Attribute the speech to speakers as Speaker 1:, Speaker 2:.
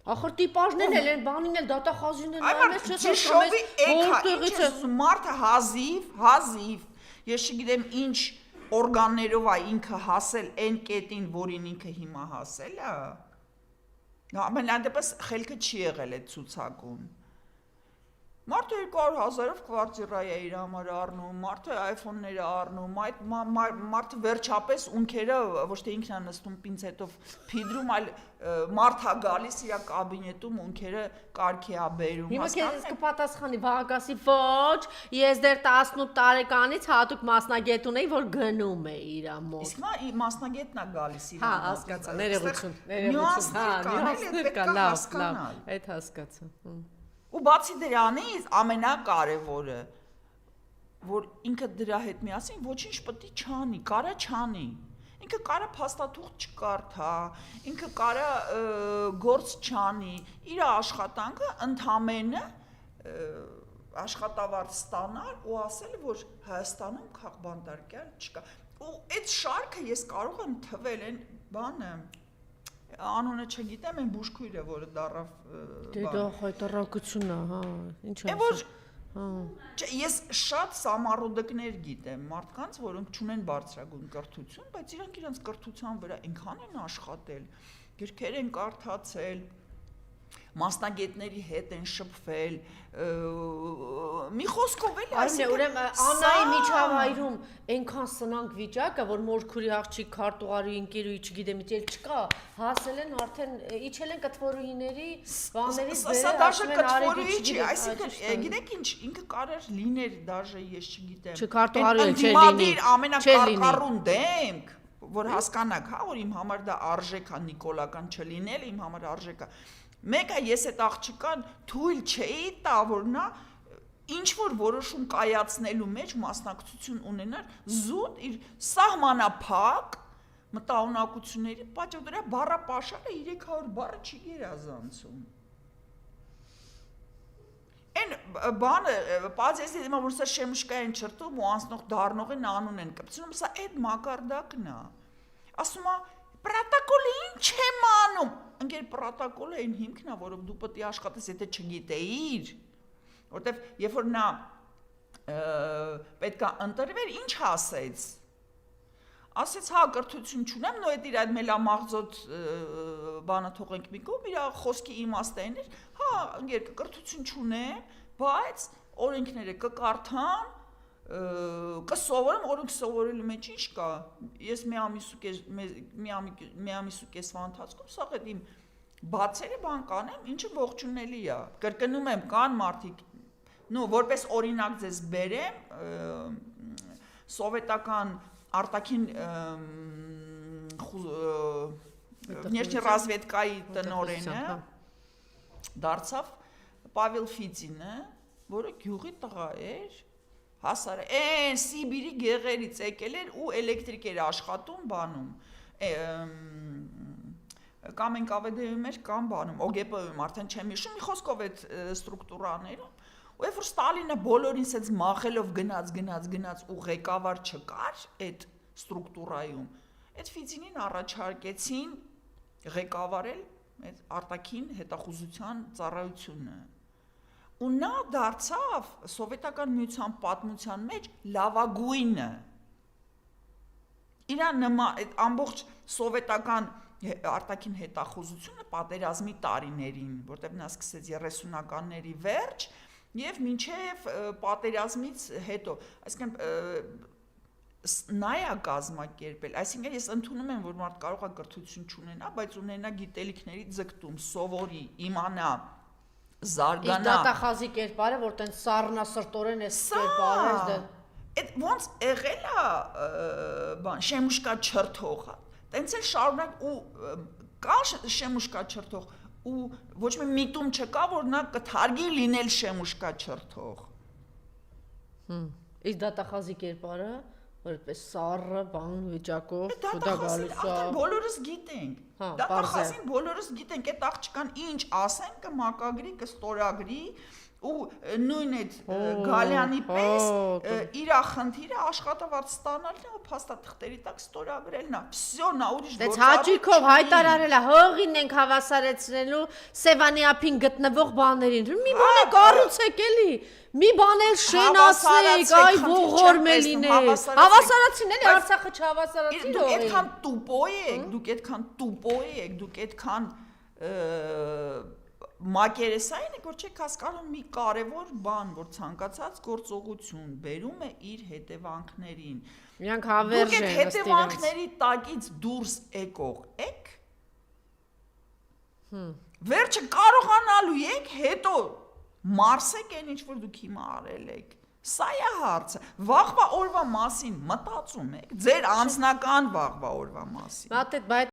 Speaker 1: Ախր տիպաժներն էլ են, բանին էլ դատախազին են
Speaker 2: նայես, ճիշովի էքա, ինչ մարդը հազիվ, ես չգիտեմ ինչ օրգաններով է ինքը հասել այն կետին, որին ինքը հիմա հասել է, ամենայն դեպս խելքը չի եղել այդ ցուցակում։ Մարդը 200,000-ով կվարտիրա է իր համար առնում, մարդը iPhone-ները առնում, մարդը վերջապես ունքերը ոչ թե ինքն է նստում պինցետով փիդրում, այլ մարդը գալիս իր կաբինետում ունքերը կարգի է բերում։
Speaker 1: Հիմա քեզ կպատասխանի Վահագասի ոչ, ես դեռ 18 տարեկանից հատուկ մասնագետ ունեի, որ գնում է իր մոտ։
Speaker 2: Իսկ նա մասնագետն է գալիս իր
Speaker 1: մոտ։ Հա, հասկացա, ներողություն, նյուանսներ կա, լավ, այդ հասկացա։
Speaker 2: Ու բացի դրանից ամենակարևորը, որ ինքը դրա հետ միասին ոչինչ պետք է չանի, կարա չանի։ Ինքը կարա փաստաթուղթ չկարդա, ինքը կարա գործ չանի, իր աշխատանքը ընդամենը աշխատավարձ ստանալ ու ասել, որ Հայաստանում քաղբանտարկյալ չկա։ Ու այդ շարքը ես կարող եմ թվել այն բանը անունը չգիտեմ, այն բուժքույրը, որը դարավ
Speaker 1: Դե դա հայտարարություն է, հա, ինչ
Speaker 2: ասես։ Ես շատ սամառոդկներ գիտեմ, մարդկանց, որոնք չունեն բարձրագույն կրթություն, բայց իրանք իրենց կրթության վրա այնքան են աշխատել, գրքեր են կարդացել, մասնագետների հետ են շփվել, մի խոսքով էլի,
Speaker 1: այսինքն ուրեմն Աննայի միջավայրում այնքան սնանկ վիճակը, որ մորքուրի աղջիկ քարտուղարի ընկերուի չգիտեմ ինչ չկա, հասել են արդեն իջել են կտվորուհիների բաներից
Speaker 2: Սա դաշը կտվորուհի չի, այսինքն գիտեք ինչ, ինքը կարար լիներ դաժե ես չգիտեմ։
Speaker 1: Չքարտուղարը չէ լինի։
Speaker 2: Ամենակարկառուն դեմք, որ հասկանաք, հա, որ իմ համար դա արժեք է նիկոլական չլինել, իմ համար արժեք է։ Մեկը ես այդ աղջկան թույլ չէի տա, որ նա ինչ-որ որոշում կայացնելու մեջ մասնակցություն ունենար, զուտ իր սահմանափակ մտահոգությունների պատճառով դրա բառապաշարը 300 բառը չի գերազանցում։ Այն բանը, պարզեցի դիմա, որ սա շեմուշկային չրտում ու անցնող դառնողին անուն են կպցնում, սա այդ մակարդակն է։ Ասում է, պրոտոկոլը ինչ եմ անում։ Ընկեր պրոտոկոլը այն հիմքն է, որով դու պետք է աշխատես, եթե չգիտեիր, որտեվ երբ որ նա պետք է ընտրվեր, ինչ ասեց։ Ասեց, հա, կրթություն չունեմ, նո այդ իր այդ մելամաղձոտ բանը թողենք մի կողմ, իր խոսքի իմաստն էր, հա, ընկեր կրթություն չունեմ, բայց օրենքները կկարդամ, կսովորեմ, օրենք սովորելու մեջ ինչ կա, ես մի ամիս ու կեսվա ընթացքում սաղ էդ իմ բացերը բան կանեմ, ինչը ողջունելի է, կրկնում եմ, կան մարդիկ, որպես օրինակ ձեզ բերեմ, սովետական արտաքին внешней разведкայի տնօրենը դարձավ Պավել Ֆիդինը, որը գյուղի տղա էր, հասար են Սիբիրի գեղերից եկել էր ու էլեկտրիկ էր աշխատում բանում կամ են ԿՎԴ-ում էր կամ բանում ՕԳՊ-ում արդեն չեմ հիշում մի խոսքով այդ ստրուկտուրաներում ու երբ որ Ստալինը բոլորին սենց մախելով գնաց ու ղեկավար չկար այդ ստրուկտուրայում այդ Ֆիդինին առաջարկեցին ղեկավարել այդ արտաքին հետախուզության ծառայությունը ու նա դարձավ սովետական միության պատմության մեջ լավագույնը իրան նման այդ ամբողջ սովետական արտաքին հետախուզությունը պատերազմի տարիներին որտեղ նա սկսեց 30-ականների վերջ եւ մինչեւ պատերազմից հետո այսինքն նայա կազմակերպել այսինքն ես ընդունում եմ որ մարդ կարող է կրթություն չունենա բայց ունենա գիտելիքների ձգտում սովորի իմանա զարգանա
Speaker 1: Իսկ դատախազի կերպարը որ տենց սառնասրտորեն է կերպարը դա
Speaker 2: այդ ոնց եղել է բան շեմուշկա չրթողը տենց էլ շարունակ ու կա շեմուշկա չրթող ու ոչ մի միտում չկա որ նա կթարգի լինել շեմուշկա չրթող
Speaker 1: Իսկ դատախազի կերպարը որ այդպես սառը բան վիճակով դա գալիս է
Speaker 2: բոլորս գիտենք դատախազին բոլորս գիտենք այդ աղջկան ինչ ասեն կմակագրի կստորագրի ու նույն այդ Գալյանի պես իր խնդիրը աշխատավարձ ստանալն է ու փաստաթղթերի տակ ստորագրելն է։ Всё, նա ուրիշ
Speaker 1: Դες հաճիկով հայտարարել է հողին ենք հավասարեցնելու Սևանի ափին գտնվող բաներին։ Մի բան է կառուցեք էլի։ Մի բան էլ շենացեք, այ ողորմ է լինել։ Հավասարացին էլի Արցախը չհավասարացին
Speaker 2: Դուք այդքան տուպո եք, դուք այդքան տուպո եք, դուք այդքան մակերեսային եք, որ չեք հասկանում մի կարևոր բան, որ ցանկացած գործողություն բերում է իր հետևանքներին։
Speaker 1: Իրանք հավերժ են
Speaker 2: ըստ իրենց։ Դուք այդ հետևանքների տակից դուրս եկող եք։ Վերջը կարողանալու եք, հետո մարսեք այն ինչ որ դուք հիմա արել եք։ Սա է հարցը։ Վաղվա օրվա մասին մտածում եք, ձեր անձնական վաղվա օրվա մասին։
Speaker 1: Բայց